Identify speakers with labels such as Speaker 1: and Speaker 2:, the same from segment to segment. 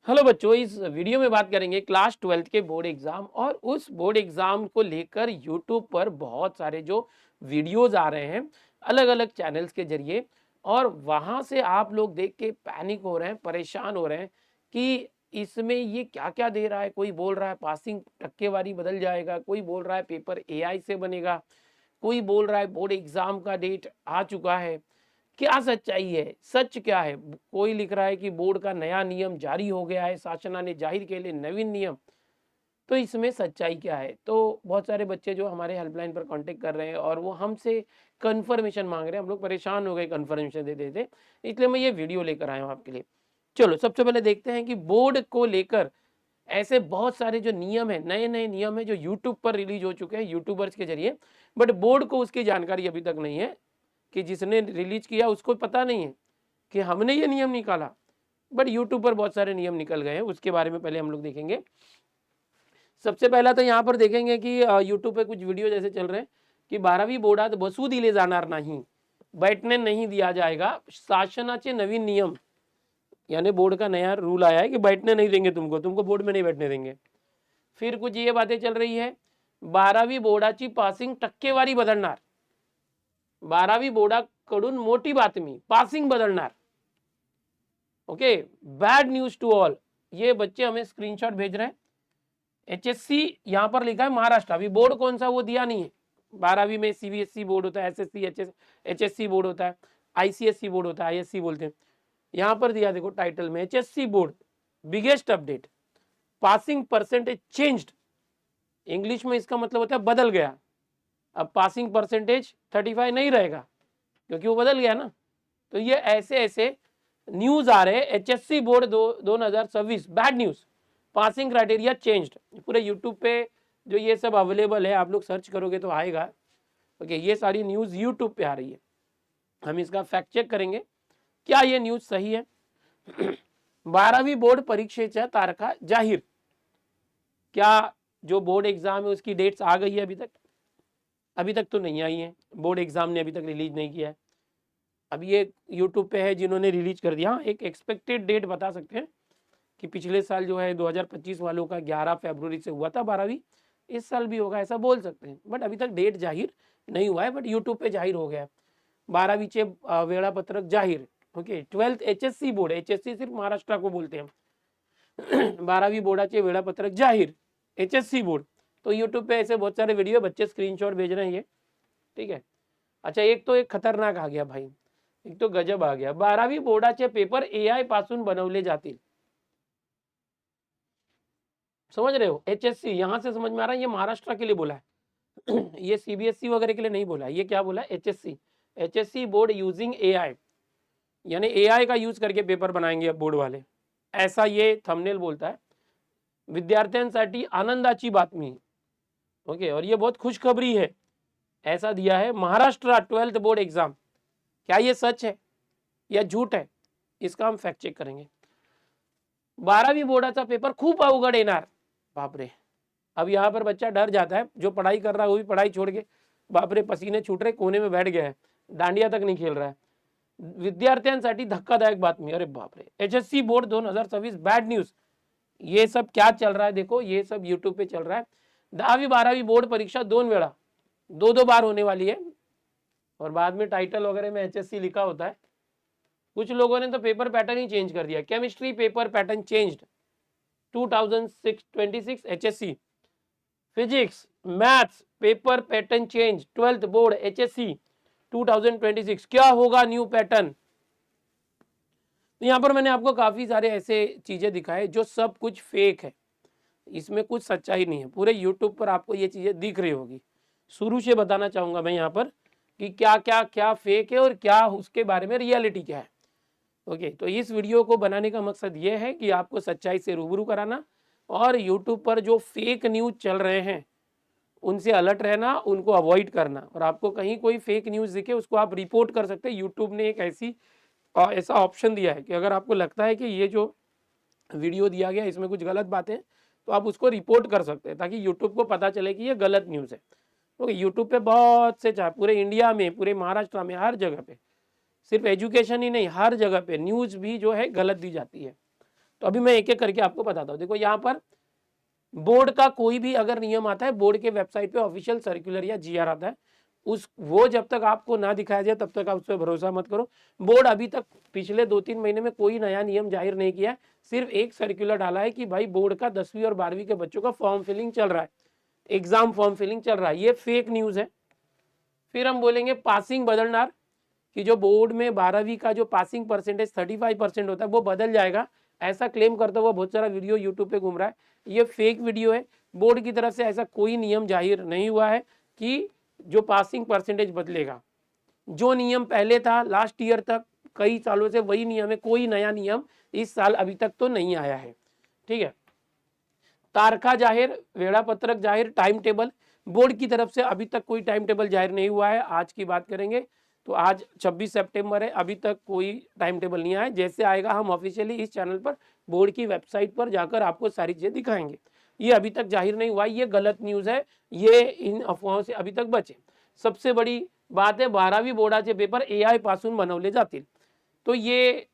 Speaker 1: Hello बच्चों, इस video में बात करेंगे क्लास 12th के बोर्ड एग्जाम और उस बोर्ड एग्जाम को लेकर यूट्यूब पर बहुत सारे जो वीडियोस आ रहे हैं अलग अलग चैनल्स के जरिए, और वहां से आप लोग देख के पैनिक हो रहे हैं, परेशान हो रहे हैं कि इसमें ये क्या क्या दे रहा है। कोई बोल रहा है पासिंग टक्केवारी बदल जाएगा, कोई बोल रहा है पेपर एआई से बनेगा, कोई बोल रहा है बोर्ड एग्जाम का डेट आ चुका है। क्या सच्चाई है, सच क्या है? कोई लिख रहा है कि बोर्ड का नया नियम जारी हो गया है, शासना ने जाहिर के लिए नवीन नियम। तो इसमें सच्चाई क्या है? तो बहुत सारे बच्चे जो हमारे हेल्पलाइन पर कांटेक्ट कर रहे हैं और वो हमसे कंफर्मेशन मांग रहे हैं। हम लोग परेशान हो गए कंफर्मेशन दे देते, इसलिए मैं ये वीडियो लेकर आया हूँ आपके लिए। चलो सबसे पहले देखते हैं कि बोर्ड को लेकर ऐसे बहुत सारे जो नियम है, नए नए नियम है जो यूट्यूब पर रिलीज हो चुके हैं यूट्यूबर्स के जरिए, बट बोर्ड को उसकी जानकारी अभी तक नहीं है। कि जिसने रिलीज किया उसको पता नहीं है कि हमने ये नियम निकाला, बट यूट्यूब पर बहुत सारे नियम निकल गए हैं। उसके बारे में पहले हम लोग देखेंगे। सबसे पहला तो यहाँ पर देखेंगे कि यूट्यूब पे कुछ वीडियो जैसे चल रहे हैं कि 12वी बोर्डात बसू दिले जाणार नहीं, बैठने नहीं दिया जाएगा, शासनाचे नवीन नियम। यानी बोर्ड का नया रूल आया है कि बैठने नहीं देंगे, तुमको बोर्ड में नहीं बैठने देंगे। फिर कुछ ये बातें चल रही है, 12वी बोर्डाची पासिंग टक्केवारी बदलणार। 12वी बोर्डाकडून मोठी बातमी, पासिंग बदलणार। Okay, bad news to all. ये बच्चे हमें स्क्रीनशॉट भेज रहे हैं। एचएससी यहाँ पर लिखा है महाराष्ट्र, अभी बोर्ड कौन सा वो दिया नहीं है। 12वीं में सीबीएसई बोर्ड होता है, एसएससी एचएससी बोर्ड होता है, आईसीएससी बोर्ड होता है, आईएससी बोलते हैं। यहाँ पर दिया देखो टाइटल में, HSC board biggest update, passing percentage changed. English में इसका मतलब होता है बदल गया। अब पासिंग परसेंटेज 35 नहीं रहेगा क्योंकि वो बदल गया ना। तो ये ऐसे ऐसे न्यूज आ रहे हैं। HSC board 2026 bad news, passing criteria changed. पूरे यूट्यूब पे जो ये सब अवेलेबल है, आप लोग सर्च करोगे तो आएगा। ओके, ये सारी न्यूज यूट्यूब पे आ रही है। हम इसका फैक्ट चेक करेंगे क्या ये न्यूज सही है। 12वी बोर्ड परीक्षेच्या तारखा जाहीर। क्या जो बोर्ड एग्जाम है उसकी डेट्स आ गई है? अभी तक तो नहीं आई है। बोर्ड एग्जाम ने अभी तक रिलीज नहीं किया है। अब ये यूट्यूब पे है जिन्होंने रिलीज कर दिया। एक एक्सपेक्टेड डेट बता सकते हैं कि पिछले साल जो है 2025 वालों का 11 फरवरी से हुआ था 12वीं, इस साल भी होगा ऐसा बोल सकते हैं, बट अभी तक डेट जाहिर नहीं हुआ है। बट यूट्यूब पे जाहिर हो गया है। 12वीचे वेळापत्रक जाहिर। Okay, 12th HSC board, HSC सिर्फ महाराष्ट्र को बोलते हैं। 12वी बोर्डाचे वेळापत्रक जाहिर, एचएससी बोर्ड। तो यूट्यूब पे ऐसे बहुत सारे वीडियो, बच्चे स्क्रीनशॉट भेज रहे हैं ये, ठीक है। अच्छा, एक तो एक खतरनाक आ गया भाई, एक तो गजब आ गया। 12वी बोर्डाचे पेपर एआय पासून बनवले जातील। समझ रहे हो? एचएससी यहां से समझ में आ रहा है, ये महाराष्ट्र के लिए बोला है। ये सीबीएसई वगैरह के लिए नहीं बोला है। ये क्या बोला है? HSC, HSC board using AI, यानी एआई का यूज करके पेपर बनाएंगे अब बोर्ड वाले, ऐसा ये थंबनेल बोलता है। विद्यार्थ्यांसाठी आनंदाची बातमी। ओके, और ये बहुत खुशखबरी है, ऐसा दिया है। महाराष्ट्र 12th बोर्ड एग्जाम, क्या ये सच है या झूठ है? इसका हम फैक्ट चेक करेंगे। 12वी बोर्डाचा पेपर खूप अवघड येणार। बापरे, अब यहाँ पर बच्चा डर जाता है। जो पढ़ाई कर रहा है वो भी पढ़ाई छोड़ के बापरे पसीने छूट रहे, कोने में बैठ गया है, डांडिया तक नहीं खेल रहा है। विद्यार्थ्यांसाठी धक्कादायक बातमी, अरे बापरे, एचएससी बोर्ड 2026 बैड न्यूज। ये सब क्या चल रहा है देखो, ये सब यूट्यूब पे चल रहा है। 10वी 12वी बोर्ड परीक्षा 2 वेळा, 2 बार होने वाली है। और बाद में टाइटल वगैरह में एचएससी लिखा होता है। कुछ लोगों ने तो पेपर पैटर्न ही चेंज कर दिया। Chemistry paper pattern changed 2026 HSC. Physics maths paper pattern change 12th board HSC 2026। क्या होगा न्यू पैटर्न? तो यहाँ पर मैंने आपको काफी सारे ऐसे चीजें दिखाए जो सब कुछ फेक है, इसमें कुछ सच्चाई नहीं है। पूरे यूट्यूब पर आपको ये चीजें दिख रही होगी। शुरू से बताना चाहूंगा मैं यहाँ पर कि क्या क्या क्या फेक है और क्या उसके बारे में रियलिटी क्या है। ओके, तो इस वीडियो को बनाने का मकसद ये है कि आपको सच्चाई से रूबरू कराना और यूट्यूब पर जो फेक न्यूज चल रहे हैं उनसे अलर्ट रहना, उनको अवॉइड करना। और आपको कहीं कोई फेक न्यूज दिखे उसको आप रिपोर्ट कर सकते हैं। यूट्यूब ने एक ऐसा ऑप्शन दिया है कि अगर आपको लगता है कि ये जो वीडियो दिया गया इसमें कुछ गलत बातें हैं तो आप उसको रिपोर्ट कर सकते हैं, ताकि यूट्यूब को पता चले कि ये गलत न्यूज़ है। तो यूट्यूब पे बहुत से, चाहे पूरे इंडिया में, पूरे महाराष्ट्र में, हर जगह पे, सिर्फ एजुकेशन ही नहीं, हर जगह पे न्यूज़ भी जो है गलत दी जाती है। तो अभी मैं एक एक करके आपको बताता हूँ। देखो यहाँ पर बोर्ड का कोई भी अगर नियम आता है, बोर्ड के वेबसाइट पे ऑफिशियल सर्कुलर या जीआर आता है, वो जब तक आपको ना दिखाया जाए तब तक आप उस पर भरोसा मत करो। बोर्ड अभी तक पिछले 2-3 महीने में कोई नया नियम जाहिर नहीं किया है, सिर्फ एक सर्कुलर डाला है कि भाई बोर्ड का 10वीं और 12वीं के बच्चों का फॉर्म फिलिंग चल रहा है, एग्जाम फॉर्म फिलिंग चल रहा है, ये फेक न्यूज है। फिर हम बोलेंगे पासिंग बदलनार, कि जो बोर्ड में 12वीं का जो पासिंग परसेंटेज 35% होता है वो बदल जाएगा, ऐसा क्लेम करता हुआ बहुत सारा वीडियो यूट्यूब पे घूम रहा है, ये फेक वीडियो है। बोर्ड की तरफ से ऐसा कोई नियम जाहिर नहीं हुआ है कि जो पासिंग परसेंटेज बदलेगा। जो नियम पहले था लास्ट ईयर तक कई सालों से वही नियम है, कोई नया नियम इस साल अभी तक तो नहीं आया है। ठीक है, तारखा जाहिर, वेड़ापत्रक जाहिर, टाइम टेबल, बोर्ड की तरफ से अभी तक कोई टाइम टेबल जाहिर नहीं हुआ है। आज की बात करेंगे तो आज 26 सितंबर है, अभी तक कोई टाइम टेबल नहीं आया है। जैसे आएगा हम ऑफिशियली इस चैनल पर बोर्ड की वेबसाइट पर जाकर आपको सारी चीजें दिखाएंगे। ये अभी तक जाहिर नहीं हुआ, ये गलत न्यूज है, ये इन अफवाहों से अभी तक बचे। सबसे बड़ी बात है 12वी बोर्डाचे पेपर AI पासून बनवले जातील, तो ये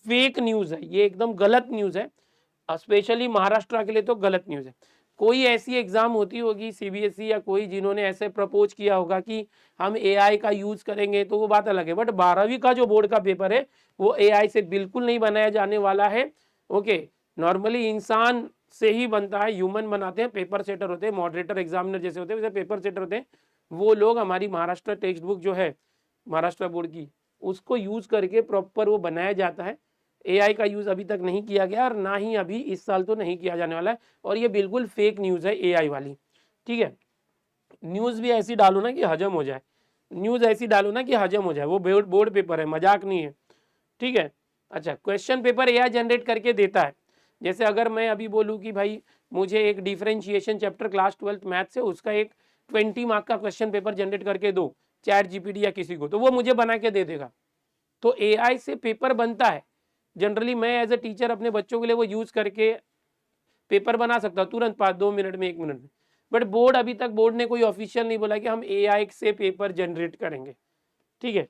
Speaker 1: फेक न्यूज है, ये एकदम गलत न्यूज है, स्पेशली महाराष्ट्र के लिए तो गलत न्यूज है। कोई ऐसी एग्जाम होती होगी सीबीएसई या कोई जिन्होंने ऐसे प्रपोज किया होगा कि हम एआई का यूज करेंगे तो वो बात अलग है, बट 12वीं का जो बोर्ड का पेपर है वो एआई से बिल्कुल नहीं बनाया जाने वाला है। ओके, नॉर्मली इंसान से ही बनता है, ह्यूमन बनाते हैं, पेपर सेटर होते हैं, मॉडरेटर एग्जामिनर जैसे होते हैं वैसे पेपर सेटर होते हैं, वो लोग हमारी महाराष्ट्र टेक्स्ट बुक जो है महाराष्ट्र बोर्ड की उसको यूज करके प्रॉपर वो बनाया जाता है। एआई का यूज अभी तक नहीं किया गया और ना ही अभी इस साल तो नहीं किया जाने वाला है, और ये बिल्कुल फेक न्यूज है एआई वाली। ठीक है, न्यूज भी ऐसी डालो ना कि हजम हो जाए, न्यूज ऐसी डालो ना कि हजम हो जाए, वो बोर्ड पेपर है, मजाक नहीं है। ठीक है, अच्छा, क्वेश्चन पेपर एआई जनरेट करके देता है। जैसे अगर मैं अभी बोलूँ कि भाई मुझे एक differentiation chapter class 12th math से उसका एक 20 मार्क का क्वेश्चन पेपर जनरेट करके दो चैट जीपीटी या किसी को, तो वो मुझे बना के दे देगा। तो एआई से पेपर बनता है। जनरली मैं एज ए टीचर अपने बच्चों के लिए वो यूज करके पेपर बना सकता हूँ तुरंत 5-2 मिनट में 1 मिनट में, बट बोर्ड अभी तक बोर्ड ने कोई ऑफिशियल नहीं बोला कि हम एआई से पेपर जनरेट करेंगे। ठीक है,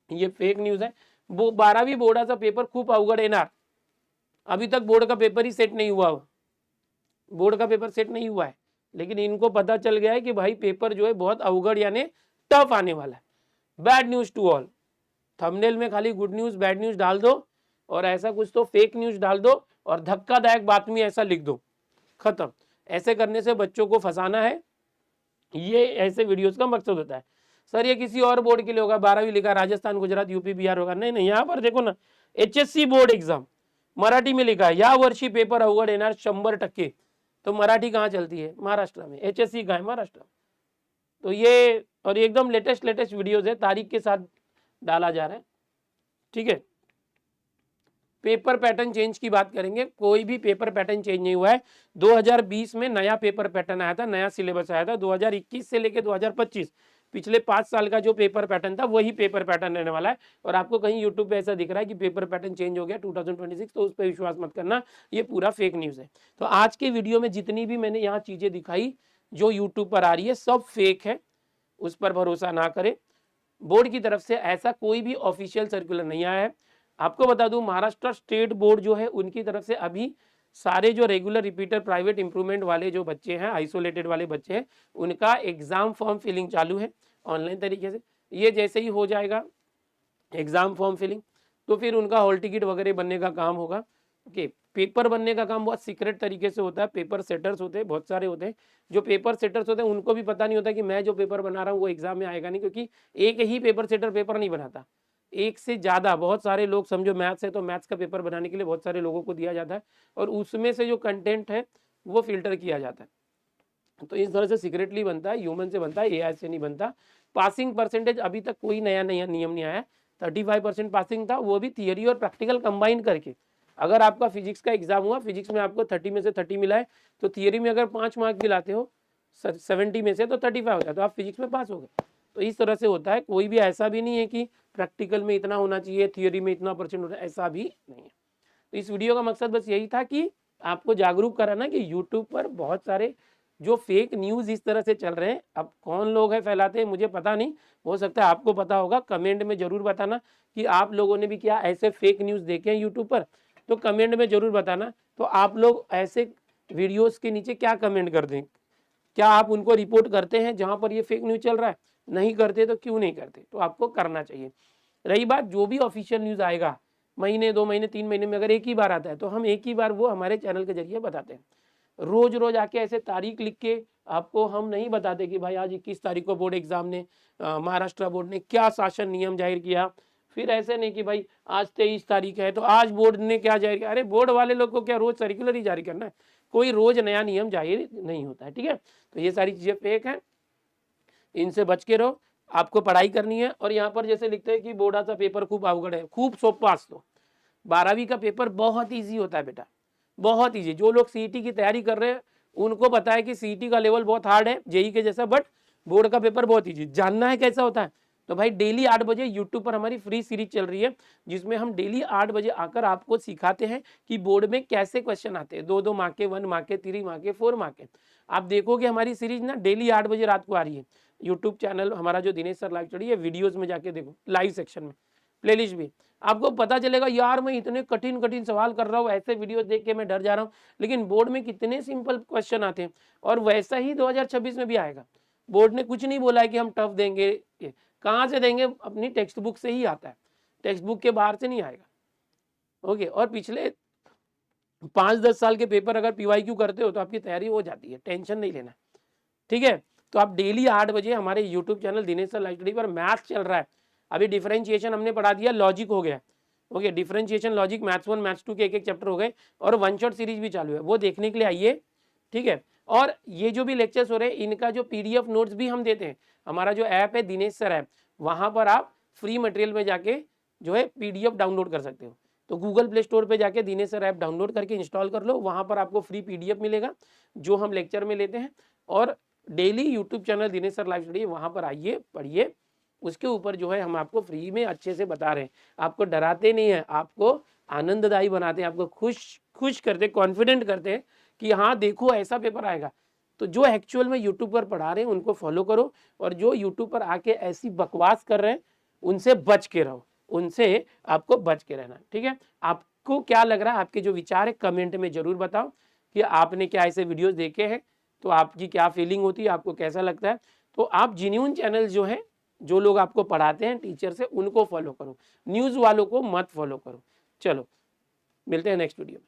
Speaker 1: ये फेक न्यूज है। वो 12वीं बोर्डाचा पेपर खूप अवघड येणार, अभी तक बोर्ड का पेपर ही सेट नहीं हुआ, बोर्ड का पेपर सेट नहीं हुआ है, लेकिन इनको पता चल गया है कि भाई पेपर जो है बहुत अवघड यानी टफ आने वाला है। Bad news to all, thumbnail में खाली गुड न्यूज बैड न्यूज डाल दो और ऐसा कुछ तो फेक न्यूज डाल दो और धक्कादायक बातमी ऐसा लिख दो, खत्म। ऐसे करने से बच्चों को फंसाना है, ये ऐसे वीडियोस का मकसद होता है। सर ये किसी और बोर्ड के लिए होगा, 12वीं लिखा राजस्थान गुजरात यूपी बिहार होगा, नहीं नहीं, यहाँ पर देखो ना HSC बोर्ड एग्जाम मराठी में लिखा है, या वर्षी पेपर अवघड येणार 100%। तो मराठी कहाँ चलती है? महाराष्ट्र में। HSC कहाँ है? महाराष्ट्र। तो ये और एकदम लेटेस्ट वीडियोज है, तारीख के साथ डाला जा रहा है। ठीक है, पेपर पैटर्न चेंज की बात करेंगे, कोई भी पेपर पैटर्न चेंज नहीं हुआ है। 2020 में नया पेपर पैटर्न आया था, नया सिलेबस आया था। 2021 से लेकर 2025 पिछले 5 साल का जो पेपर पैटर्न था वही पेपर पैटर्न रहने वाला है। और आपको कहीं यूट्यूब पे ऐसा दिख रहा है कि पेपर पैटर्न चेंज हो गया 2026, तो उस पर विश्वास मत करना, ये पूरा फेक न्यूज है। तो आज के वीडियो में जितनी भी मैंने यहाँ चीजें दिखाई जो यूट्यूब पर आ रही है सब फेक है, उस पर भरोसा ना करें। बोर्ड की तरफ से ऐसा कोई भी ऑफिशियल सर्कुलर नहीं आया है। आपको बता दूं महाराष्ट्र स्टेट बोर्ड जो है उनकी तरफ से अभी सारे जो रेगुलर रिपीटर प्राइवेट इंप्रूवमेंट वाले जो बच्चे हैं, आइसोलेटेड वाले बच्चे हैं, उनका एग्जाम फॉर्म फिलिंग चालू है ऑनलाइन तरीके से। ये जैसे ही हो जाएगा एग्जाम फॉर्म फिलिंग तो फिर उनका हॉल टिकट वगैरह बनने का काम होगा। ओके, पेपर बनने का काम बहुत सीक्रेट तरीके से होता है। पेपर सेटर्स होते हैं, बहुत सारे होते हैं। जो पेपर सेटर्स होते हैं उनको भी पता नहीं होता कि मैं जो पेपर बना रहा हूँ वो एग्जाम में आएगा नहीं, क्योंकि एक ही पेपर सेटर पेपर नहीं बनाता, एक से ज़्यादा बहुत सारे लोग, समझो मैथ्स है तो मैथ्स का पेपर बनाने के लिए बहुत सारे लोगों को दिया जाता है और उसमें से जो कंटेंट है वो फिल्टर किया जाता है। तो इस तरह से सीक्रेटली बनता है, ह्यूमन से बनता है, एआई से नहीं बनता। पासिंग परसेंटेज अभी तक कोई नया नियम नहीं आया। 35% पासिंग था, वो भी थियरी और प्रैक्टिकल कंबाइन करके। अगर आपका फिजिक्स का एग्जाम हुआ, फिजिक्स में आपको 30 में से 30 मिला है, तो थियरी में अगर 5 मार्क भी लाते हो 70 में से तो 35 हो गया, तो आप फिजिक्स में पास हो गए। तो इस तरह से होता है, कोई भी ऐसा भी नहीं है कि प्रैक्टिकल में इतना होना चाहिए, थियरी में इतना परसेंट होना, ऐसा भी नहीं है। तो इस वीडियो का मकसद बस यही था कि आपको जागरूक कराना कि यूट्यूब पर बहुत सारे जो फेक न्यूज़ इस तरह से चल रहे हैं। अब कौन लोग हैं फैलाते हैं मुझे पता नहीं, हो सकता है आपको पता होगा, कमेंट में जरूर बताना कि आप लोगों ने भी क्या ऐसे फेक न्यूज़ देखे हैं यूट्यूब पर। तो कमेंट में जरूर बताना। तो आप लोग ऐसे वीडियोस के नीचे क्या कमेंट कर दें, क्या आप उनको रिपोर्ट करते हैं जहां पर ये फेक न्यूज चल रहा है? नहीं करते तो क्यों नहीं करते? तो आपको करना चाहिए। रही बात जो भी ऑफिशियल न्यूज आएगा महीने 2 महीने 3 महीने में अगर एक ही बार आता है तो हम एक ही बार वो हमारे चैनल के जरिए बताते हैं। रोज रोज आके ऐसे तारीख लिख के आपको हम नहीं बताते कि भाई आज 21 तारीख को बोर्ड एग्जाम ने महाराष्ट्र बोर्ड ने क्या शासन नियम जाहिर किया। फिर ऐसे नहीं कि भाई आज 23 तारीख है तो आज बोर्ड ने क्या जाहिर किया। अरे बोर्ड वाले लोग को क्या रोज सर्कुलर ही जारी करना है? कोई रोज नया नियम जाहिर नहीं होता है, ठीक है। तो ये सारी चीजें फेक हैं, इनसे बच के रहो। आपको पढ़ाई करनी है। और यहाँ पर जैसे लिखते हैं कि बोर्डा सा पेपर खूब अवगढ़ है, खूब सोपा असतो। 12वीं का पेपर बहुत ईजी होता है बेटा, बहुत ईजी। जो लोग सीईटी की तैयारी कर रहे हैं उनको पता है कि सीईटी का लेवल बहुत हार्ड है जेई के जैसा, बट बोर्ड का पेपर बहुत ईजी। जानना है कैसा होता है? तो भाई डेली 8 बजे यूट्यूब पर हमारी फ्री सीरीज चल रही है जिसमें हम डेली 8 बजे आकर आपको सिखाते हैं कि बोर्ड में कैसे क्वेश्चन आते हैं, 2-2 मार्क के, 1 मार्क के, 3 मार्क के, 4 मार्क के। आप देखोगे हमारी सीरीज ना डेली 8 बजे रात को आ रही है। यूट्यूब चैनल हमारा जो दिनेश सर लाइव चढ़ी है, वीडियोज में जाके देखो, लाइव सेक्शन में, प्लेलिस्ट भी। आपको पता चलेगा यार मैं इतने कठिन कठिन सवाल कर रहा हूँ, ऐसे वीडियो देख के मैं डर जा रहा हूँ, लेकिन बोर्ड में कितने सिंपल क्वेश्चन आते हैं। और वैसा ही 2026 में भी आएगा। बोर्ड ने कुछ नहीं बोला है कि हम टफ देंगे, कहाँ से देंगे? अपनी टेक्स्ट बुक से ही आता है, टेक्स्ट बुक के बाहर से नहीं आएगा। ओके। और पिछले 5-10 साल के पेपर अगर पीवाईक्यू करते हो तो आपकी तैयारी हो जाती है, टेंशन नहीं लेना, ठीक है। तो आप डेली 8 बजे हमारे YouTube channel Dinesh sir live study पर मैथ्स चल रहा है। अभी डिफरेंशिएशन हमने पढ़ा दिया, लॉजिक हो गया। Okay, differentiation logic maths 1 maths 2 के एक चैप्टर हो गए और वन शॉट सीरीज भी चालू है, वो देखने के लिए आइए, ठीक है। और ये जो भी लेक्चर्स हो रहे हैं इनका जो पीडीएफ नोट्स भी हम देते हैं। हमारा जो ऐप है दिनेश सर ऐप, वहां पर आप फ्री मटेरियल में जाके जो है पीडीएफ डाउनलोड कर सकते हो। तो गूगल प्ले स्टोर पे जाके दिनेश सर ऐप डाउनलोड करके इंस्टॉल कर लो, वहां पर आपको फ्री पीडीएफ मिलेगा जो हम लेक्चर में लेते हैं। और daily YouTube channel Dinesh sir live study, वहां पर आइए, पढ़िए, उसके ऊपर जो है हम आपको फ्री में अच्छे से बता रहे हैं। आपको डराते नहीं है, आपको आनंददायी बनाते हैं, आपको खुश करते, कॉन्फिडेंट करते हैं कि हाँ देखो ऐसा पेपर आएगा। तो जो एक्चुअल में यूट्यूब पर पढ़ा रहे हैं उनको फॉलो करो, और जो यूट्यूब पर आके ऐसी बकवास कर रहे हैं उनसे बच के रहो, उनसे आपको बच के रहना, ठीक है। आपको क्या लग रहा है, आपके जो विचार है कमेंट में जरूर बताओ कि आपने क्या ऐसे वीडियोस देखे हैं, तो आपकी क्या फीलिंग होती है, आपको कैसा लगता है। तो आप जेन्युइन चैनल जो है, जो लोग आपको पढ़ाते हैं टीचर से, उनको फॉलो करो, न्यूज़ वालों को मत फॉलो करो। चलो मिलते हैं नेक्स्ट वीडियो में।